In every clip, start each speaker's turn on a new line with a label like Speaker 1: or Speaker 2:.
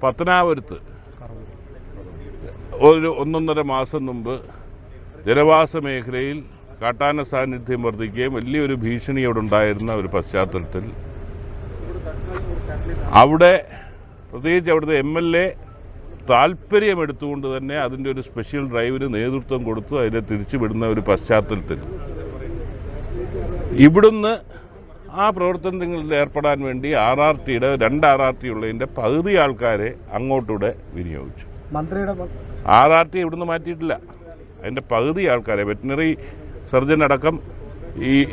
Speaker 1: പത്തനാപുരത്ത് ഒരു 1.5 മാസം മുമ്പ് ജനവാസ മേഖലയിൽ കാട്ടാന സാന്നിധ്യം വർദ്ധിക്കുകയും വലിയൊരു ഭീഷണി അവിടെ ഉണ്ടായിരുന്ന ഒരു പശ്ചാത്തലത്തിൽ അവിടെ പ്രത്യേകിച്ച് അവിടുത്തെ MLA താല്പര്യമെടുത്തുകൊണ്ട് തന്നെ അതിൻ്റെ ഒരു സ്പെഷ്യൽ ഡ്രൈവിന് നേതൃത്വം കൊടുത്തു അതിനെ തിരിച്ചുവിടുന്ന ഒരു പശ്ചാത്തലത്തിൽ ഇവിടുന്ന് ആ പ്രവർത്തനങ്ങളിൽ ഏർപ്പെടാൻ വേണ്ടി RRTയുടെ 2 RRT ഉള്ളതിൻ്റെ പകുതി ആൾക്കാരെ അങ്ങോട്ടൂടെ വിനിയോഗിച്ചു. RRT ഇവിടുന്ന് മാറ്റിയിട്ടില്ല. അതിൻ്റെ പകുതി ആൾക്കാരെ വെറ്റിനറി സർജൻ അടക്കം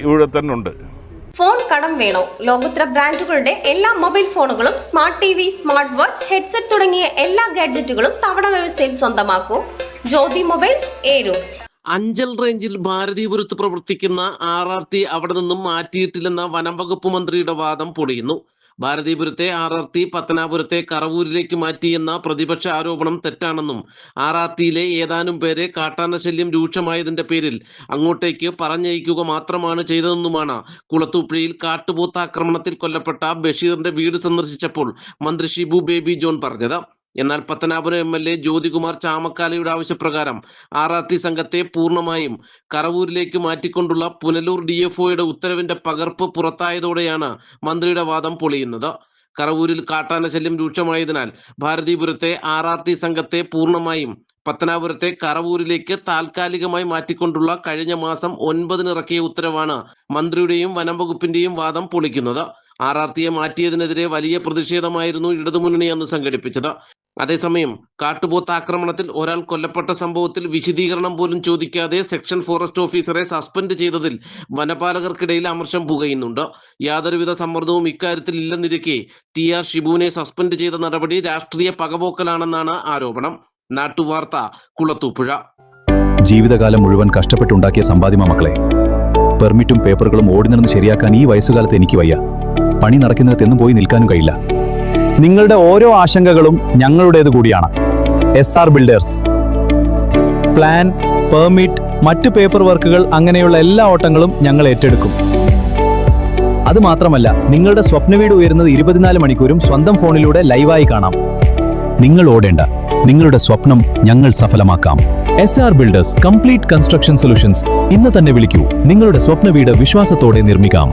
Speaker 1: ഇവിടെ തന്നെ ഉണ്ട്.
Speaker 2: ഫോൺ കടം വേണോ? ലോകോത്തര ബ്രാൻഡുകളുടെ എല്ലാ മൊബൈൽ ഫോണുകളും smart TV, smart watch, headset തുടങ്ങിയ എല്ലാ ഗാഡ്ജറ്റുകളും തവണ വ്യവസ്ഥയിൽ സ്വന്തമാക്കൂ. ജ്യോതി മൊബൈൽസ്, ഏരൂർ.
Speaker 3: അഞ്ചൽ റേഞ്ചിൽ ഭാരതീപുരത്ത് പ്രവർത്തിക്കുന്ന RRT അവിടെ നിന്നും മാറ്റിയിട്ടില്ലെന്ന വനം വകുപ്പ് മന്ത്രിയുടെ വാദം പൊളിയുന്നു. ഭാരതീപുരത്തെ RRT പത്തനാപുരത്തെ കറവൂരിലേക്ക് മാറ്റിയെന്ന പ്രതിപക്ഷ ആരോപണം തെറ്റാണെന്നും RRTയിലെ ഏതാനും പേരെ കാട്ടാന ശല്യം രൂക്ഷമായതിന്റെ പേരിൽ അങ്ങോട്ടേക്ക് പറഞ്ഞയക്കുക മാത്രമാണ് ചെയ്തതെന്നുമാണ് കുളത്തൂപ്പുഴയിൽ കാട്ടുപോത്താക്രമണത്തിൽ കൊല്ലപ്പെട്ട ബഷീറിന്റെ വീട് സന്ദർശിച്ചപ്പോൾ മന്ത്രി ഷിബു ബേബി ജോൺ പറഞ്ഞത്. എന്നാൽ പത്തനാപുരം MLA ജ്യോതികുമാർ ചാമക്കാലയുടെ ആവശ്യപ്രകാരം RRT സംഘത്തെ പൂർണ്ണമായും കറവൂരിലേക്ക് മാറ്റിക്കൊണ്ടുള്ള പുനലൂർ DFOയുടെ ഉത്തരവിന്റെ പകർപ്പ് പുറത്തായതോടെയാണ് മന്ത്രിയുടെ വാദം പൊളിയുന്നത്. കറവൂരിൽ കാട്ടാന ശല്യം രൂക്ഷമായതിനാൽ ഭാരതീപുരത്തെ RRT സംഘത്തെ പൂർണ്ണമായും പത്തനാപുരത്തെ കറവൂരിലേക്ക് താൽക്കാലികമായി മാറ്റിക്കൊണ്ടുള്ള കഴിഞ്ഞ മാസം 9 ഇറക്കിയ ഉത്തരവാണ് മന്ത്രിയുടെയും വനം വകുപ്പിന്റെയും വാദം പൊളിക്കുന്നത്. RRTയെ മാറ്റിയതിനെതിരെ വലിയ പ്രതിഷേധമായിരുന്നു ഇടതുമുന്നണി അന്ന് സംഘടിപ്പിച്ചത്. അതേസമയം കാട്ടുപോത്ത് ആക്രമണത്തിൽ ഒരാൾ കൊല്ലപ്പെട്ട സംഭവത്തിൽ വിശദീകരണം പോലും ചോദിക്കാതെ സെക്ഷൻ ഫോറസ്റ്റ് ഓഫീസറെ സസ്പെൻഡ് ചെയ്തതിൽ വനപാലകർക്കിടയിൽ അമർഷം പുകയുന്നുണ്ട്. യാതൊരുവിധ സമ്മർദ്ദവും ഇക്കാര്യത്തിൽ ഇല്ലെന്നിരിക്കെ TR ഷിബുവിനെ സസ്പെൻഡ് ചെയ്ത നടപടി രാഷ്ട്രീയ പകപോക്കലാണെന്നാണ് ആരോപണം. നാട്ടുവാർത്ത, കുളത്തൂപ്പുഴ.
Speaker 4: ജീവിതകാലം മുഴുവൻ കഷ്ടപ്പെട്ടുണ്ടാക്കിയ സമ്പാദ്യമ മക്കളെ. പെർമിറ്റും പേപ്പറുകളും ഓടി നടന്ന് ശരിയാക്കാൻ ഈ വയസ്സുകാലത്ത് എനിക്ക് വയ്യ. പണി നടക്കുന്നിടത്തെന്നും പോയി നിൽക്കാനും കഴിയില്ല.
Speaker 5: നിങ്ങളുടെ ഓരോ ആശങ്കകളും ഞങ്ങളുടേത് കൂടിയാണ്. SR builders. പ്ലാൻ, പെർമിറ്റ്, മറ്റു പേപ്പർ വർക്കുകൾ അങ്ങനെയുള്ള എല്ലാ ഓട്ടങ്ങളും ഞങ്ങൾ ഏറ്റെടുക്കും. അതുമാത്രമല്ല, നിങ്ങളുടെ സ്വപ്ന വീട് ഉയരുന്നത് 24 മണിക്കൂറും സ്വന്തം ഫോണിലൂടെ ലൈവായി കാണാം. നിങ്ങൾ ഓടേണ്ട, നിങ്ങളുടെ സ്വപ്നം ഞങ്ങൾ സഫലമാക്കാം. SR builders complete construction solutions. ഇന്ന് തന്നെ വിളിക്കൂ. നിങ്ങളുടെ സ്വപ്ന വീട് വിശ്വാസത്തോടെ നിർമ്മിക്കാം.